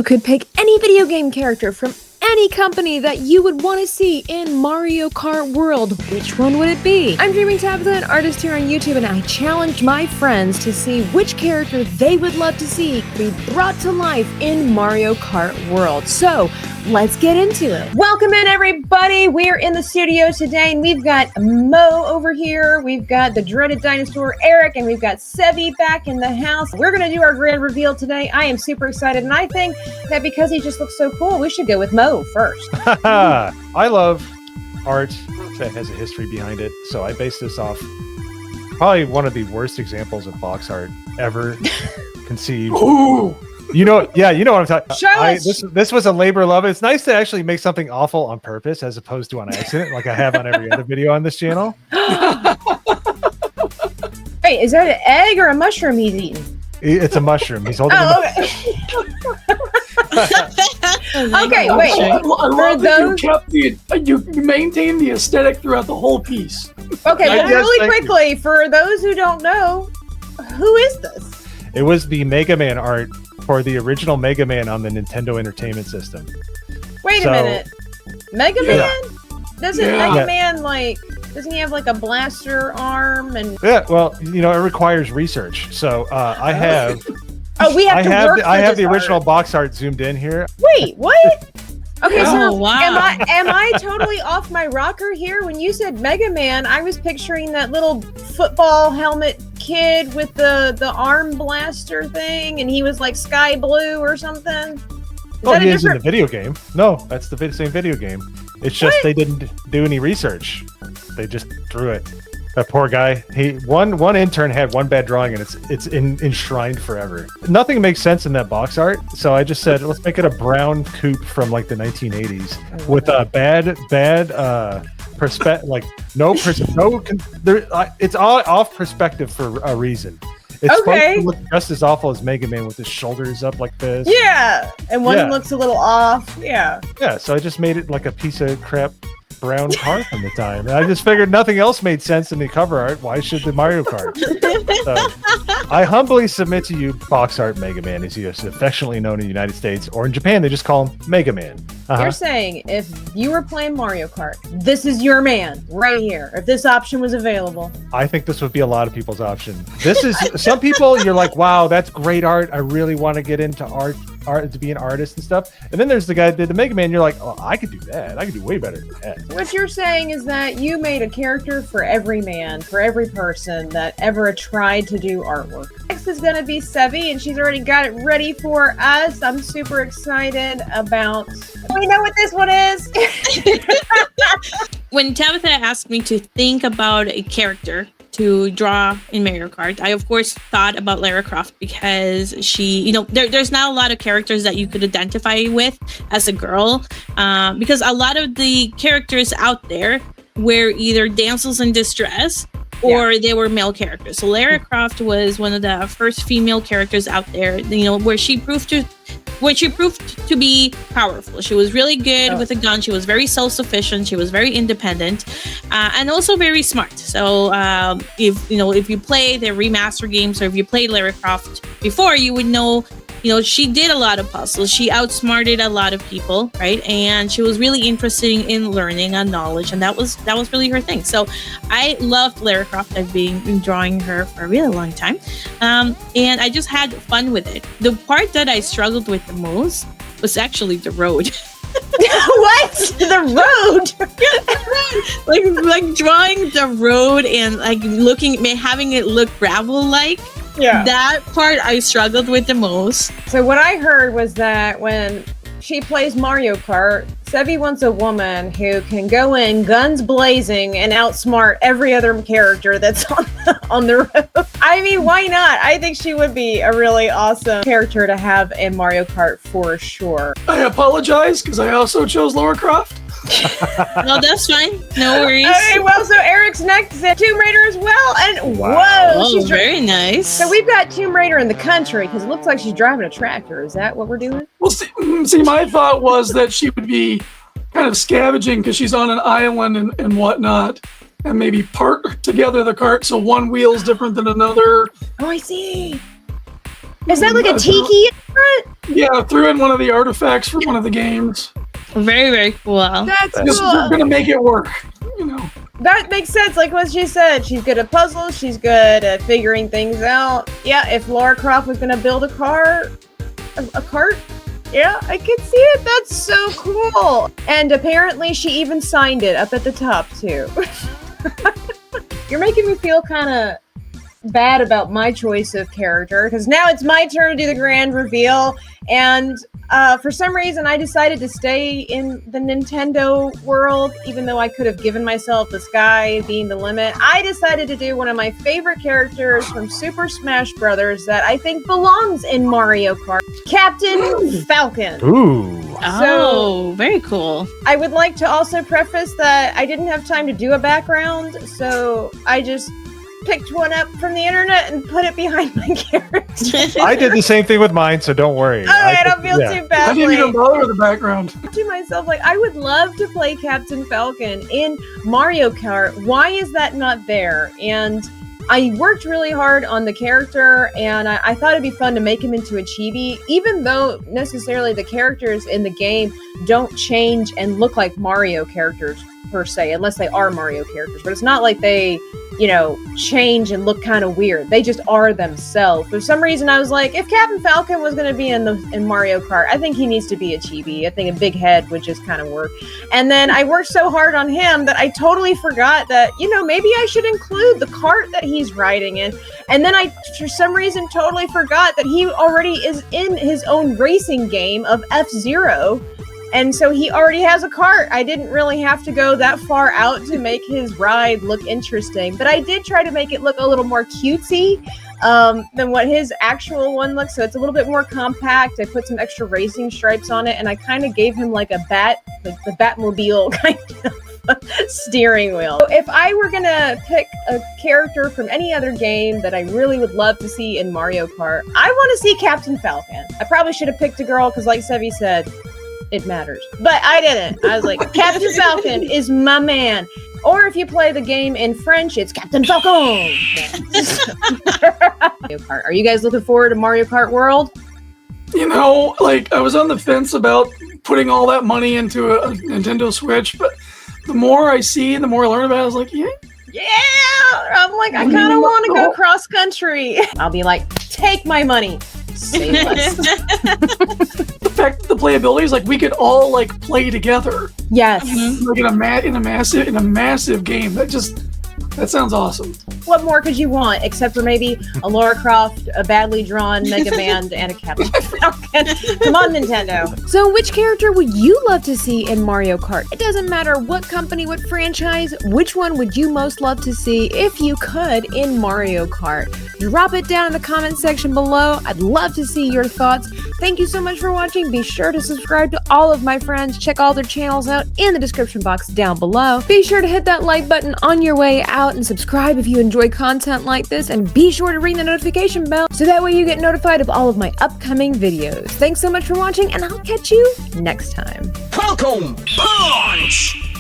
you could pick any video game character from any company that you would want to see in Mario Kart World, which one would it be? I'm Dreaming Tabitha, an artist here on YouTube, and I challenged my friends to see which character they would love to see be brought to life in Mario Kart World. So, let's get into it. Welcome in, everybody. We're in the studio today, and we've got Mo over here. We've got the dreaded dinosaur, Erik, and we've got Sevvy back in the house. We're going to do our grand reveal today. I am super excited, and I think that because he just looks so cool, we should go with Mo first. I love art that has a history behind it, so I based this off probably one of the worst examples of box art ever conceived. Ooh. You know what I'm talking Show us. This was a labor of love. It's nice to actually make something awful on purpose as opposed to on accident, like I have on every other video on this channel. Wait, is that an egg or a mushroom he's eating? It's a mushroom. He's holding okay. Okay, wait. I love that you maintained the aesthetic throughout the whole piece. Okay, but Yes, really thank quickly, for those who don't know, who is this? It was the Mega Man art for the original Mega Man on the Nintendo Entertainment System. Wait a minute. Mega Yeah. Man? Doesn't Yeah. Mega Man, doesn't he have like a blaster arm? And Yeah, well, it requires research. So I have we have to work for I have this the original art. box art zoomed in here. Wait, what? Okay, so Oh, wow. am I totally off my rocker here? When you said Mega Man, I was picturing that little football helmet kid with the arm blaster thing, and he was like sky blue or something. Oh, he is in the video game. No, that's the same video game. It's just What? they didn't do any research. They just drew it. That poor guy. One intern had one bad drawing, and it's enshrined forever. Nothing makes sense in that box art, so I just said let's make it a brown coupe from like the 1980s with a bad perspective. Like it's all off perspective for a reason. It's supposed to look just as awful as Mega Man with his shoulders up like this. Yeah, and one Yeah. looks a little off. Yeah. Yeah, so I just made it like a piece of crap brown car from the time. And I just figured nothing else made sense in the cover art. Why should the Mario Kart? So I humbly submit to you box art Mega Man, as he is affectionately known in the United States, or in Japan, they just call him Mega Man. You're saying if you were playing Mario Kart, this is your man right here. If this option was available. I think this would be a lot of people's option. This is some people you're like, wow, that's great art. I really want to get into art to be an artist and stuff. And then there's the guy that did the Mega Man. You're like, oh, I could do that. I could do way better than that. What you're saying is that you made a character for every man, for every person that ever tried to do artwork. Next is going to be Sevvy, and she's already got it ready for us. I'm super excited about... We know what this one is! When Tabitha asked me to think about a character to draw in Mario Kart, I of course thought about Lara Croft because she, there's not a lot of characters that you could identify with as a girl, because a lot of the characters out there were either damsels in distress or they were male characters. So Lara Croft was one of the first female characters out there, where she proved to be powerful. She was really good with a gun. She was very self-sufficient. She was very independent, and also very smart. So if you play the remaster games, or if you played Lara Croft before, you would know. She did a lot of puzzles. She outsmarted a lot of people, right? And she was really interested in learning and knowledge, and that was really her thing. So I loved Lara Croft. I've been drawing her for a really long time, and I just had fun with it. The part that I struggled with the most was actually the road. What? The road? like drawing the road and having it look gravel-like. Yeah. That part I struggled with the most. So what I heard was that when she plays Mario Kart, Sevvy wants a woman who can go in guns blazing and outsmart every other character that's on the road. I mean, why not? I think she would be a really awesome character to have in Mario Kart for sure. I apologize because I also chose Lara Croft. No, that's fine. No worries. Okay, well, so Erik's next is Tomb Raider as well. And Wow. whoa, Oh, very nice. So we've got Tomb Raider in the country because it looks like she's driving a tractor. Is that what we're doing? Well, see, my thought was that she would be kind of scavenging because she's on an island and whatnot, and maybe part together the cart so one wheel's different than another. Oh, I see. Is that like a tiki different? Yeah, threw in one of the artifacts from one of the games. Very, very cool. That's Just cool. gonna make it work, you know. That makes sense, like what she said. She's good at puzzles, she's good at figuring things out. Yeah, if Lara Croft was gonna build a cart, yeah, I could see it. That's so cool. And apparently she even signed it up at the top too. You're making me feel kind of bad about my choice of character, because now it's my turn to do the grand reveal, and for some reason I decided to stay in the Nintendo world, even though I could have given myself the sky being the limit. I decided to do one of my favorite characters from Super Smash Brothers that I think belongs in Mario Kart, Captain Falcon. Ooh. Oh, very cool. I would like to also preface that I didn't have time to do a background, so I just picked one up from the internet and put it behind my character. I did the same thing with mine, so don't worry. I don't feel too I badly. didn't even bother with the background. To myself, like, I would love to play Captain Falcon in Mario Kart. Why is that not there? And I worked really hard on the character, and I thought it'd be fun to make him into a chibi, even though necessarily the characters in the game don't change and look like Mario characters per se, unless they are Mario characters. But it's not like they, you know, change and look kind of weird. They just are themselves. For some reason, I was like, if Captain Falcon was going to be in Mario Kart, I think he needs to be a chibi. I think a big head would just kind of work. And then I worked so hard on him that I totally forgot that, you know, maybe I should include the cart that he's riding in. And then I, for some reason, totally forgot that he already is in his own racing game of F-Zero. And so he already has a cart. I didn't really have to go that far out to make his ride look interesting. But I did try to make it look a little more cutesy than what his actual one looks. So it's a little bit more compact. I put some extra racing stripes on it. And I kind of gave him like a the Batmobile kind of steering wheel. So if I were going to pick a character from any other game that I really would love to see in Mario Kart, I want to see Captain Falcon. I probably should have picked a girl because like Sevvy said, it matters. But I didn't. I was like, Captain Falcon is my man. Or if you play the game in French, it's Captain Falcon. Mario Kart. Are you guys looking forward to Mario Kart World? You know, like, I was on the fence about putting all that money into a Nintendo Switch, but the more I see, the more I learn about it, I was like, yeah. I'm like, I kind of want to go cross country. I'll be like, take my money. Save us. The fact that the playability is like we could all like play together. Yes. Like in a massive game. That sounds awesome. What more could you want except for maybe a Lara Croft, a badly drawn Mega Man, and a Captain Falcon? Come on, Nintendo. So which character would you love to see in Mario Kart? It doesn't matter what company, what franchise, which one would you most love to see if you could in Mario Kart? Drop it down in the comment section below. I'd love to see your thoughts. Thank you so much for watching. Be sure to subscribe to all of my friends. Check all their channels out in the description box down below. Be sure to hit that like button on your way out and subscribe if you enjoy content like this, and be sure to ring the notification bell so that way you get notified of all of my upcoming videos. Thanks so much for watching, and I'll catch you next time. Falcon Punch!